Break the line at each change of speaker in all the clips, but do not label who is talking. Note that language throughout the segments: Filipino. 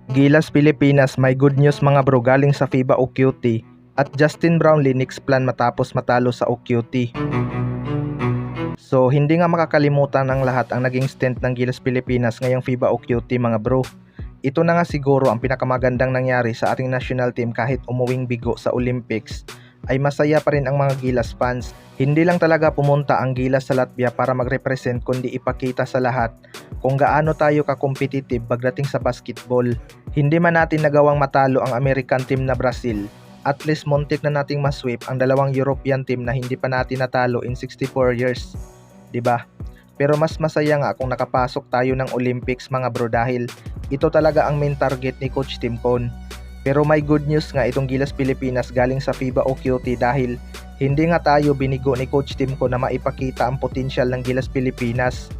Gilas Pilipinas, may good news mga bro galing sa FIBA OQT at Justin Brownlee next plan matapos matalo sa OQT. So hindi nga makakalimutan ng lahat ang naging stint ng Gilas Pilipinas ngayong FIBA OQT mga bro. Ito na nga siguro ang pinakamagandang nangyari sa ating national team kahit umuwing bigo sa Olympics. Ay masaya pa rin ang mga Gilas fans. Hindi lang talaga pumunta ang Gilas sa Latvia para mag-represent kundi ipakita sa lahat kung gaano tayo ka-competitive pagdating sa basketball. Hindi man natin nagawang matalo ang American team na Brazil, at least muntik na nating masweep ang dalawang European team na hindi pa natin natalo in 64 years. 'Di ba? Pero mas masaya nga kung nakapasok tayo ng Olympics mga bro dahil ito talaga ang main target ni Coach Tim Cone. Pero may good news nga itong Gilas Pilipinas galing sa FIBA OQT dahil hindi nga tayo binigo ni Coach Tim Cone na maipakita ang potensyal ng Gilas Pilipinas.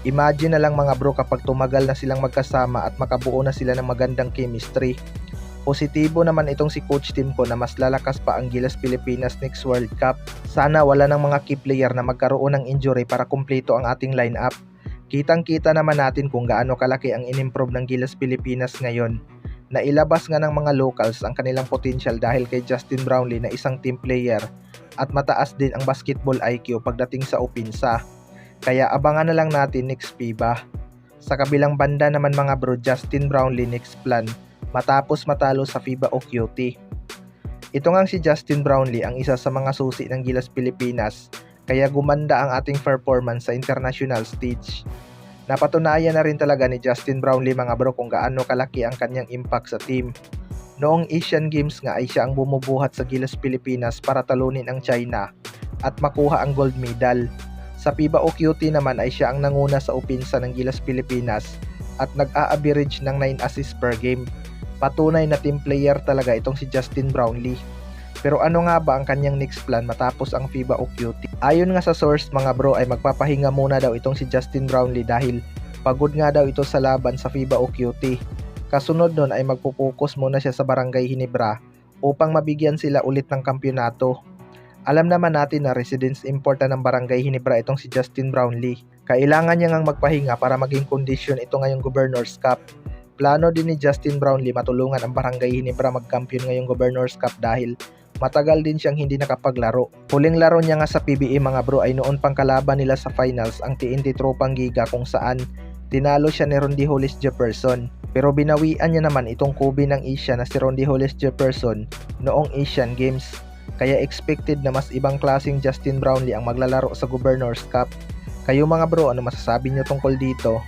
Imagine na lang mga bro kapag tumagal na silang magkasama at makabuo na sila ng magandang chemistry. Positibo naman itong si Coach Tim Cone na mas lalakas pa ang Gilas Pilipinas next World Cup. Sana wala ng mga key player na magkaroon ng injury para kumpleto ang ating lineup. Kitang-kita naman natin kung gaano kalaki ang inimprove ng Gilas Pilipinas ngayon. Nailabas nga ng mga locals ang kanilang potential dahil kay Justin Brownlee na isang team player at mataas din ang basketball IQ pagdating sa opensa. Kaya abangan na lang natin next FIBA. Sa kabilang banda naman mga bro, Justin Brownlee next plan matapos matalo sa FIBA OQT. Ito nga si Justin Brownlee ang isa sa mga susi ng Gilas Pilipinas kaya gumanda ang ating performance sa international stage. Napatunayan na rin talaga ni Justin Brownlee mga bro kung gaano kalaki ang kanyang impact sa team. Noong Asian Games nga ay siya ang bumubuhat sa Gilas Pilipinas para talunin ang China at makuha ang gold medal. Sa FIBA OQT naman ay siya ang nanguna sa opensa ng Gilas Pilipinas at nag-a-average ng 9 assists per game. Patunay na team player talaga itong si Justin Brownlee. Pero ano nga ba ang kanyang next plan matapos ang FIBA OQT? Ayon nga sa source mga bro ay magpapahinga muna daw itong si Justin Brownlee dahil pagod nga daw ito sa laban sa FIBA OQT. Kasunod nun ay magpupokus muna siya sa Barangay Ginebra upang mabigyan sila ulit ng kampyonato. Alam naman natin na residence import ng Barangay Ginebra itong si Justin Brownlee. Kailangan niya ngang magpahinga para maging kondisyon ito ngayong Governors Cup. Plano din ni Justin Brownlee matulungan ang Barangay Ginebra magkampiyon ngayong Governors Cup dahil matagal din siyang hindi nakapaglaro. Huling laro niya nga sa PBA mga bro ay noon pang kalaban nila sa finals ang TNT Tropang Giga kung saan tinalo siya ni Rondy Hollis Jefferson. Pero binawian niya naman itong Kobe ng Asia na si Rondy Hollis Jefferson noong Asian Games. Kaya expected na mas ibang klaseng Justin Brownlee ang maglalaro sa Governors Cup. Kayo mga bro, ano masasabi niyo tungkol dito?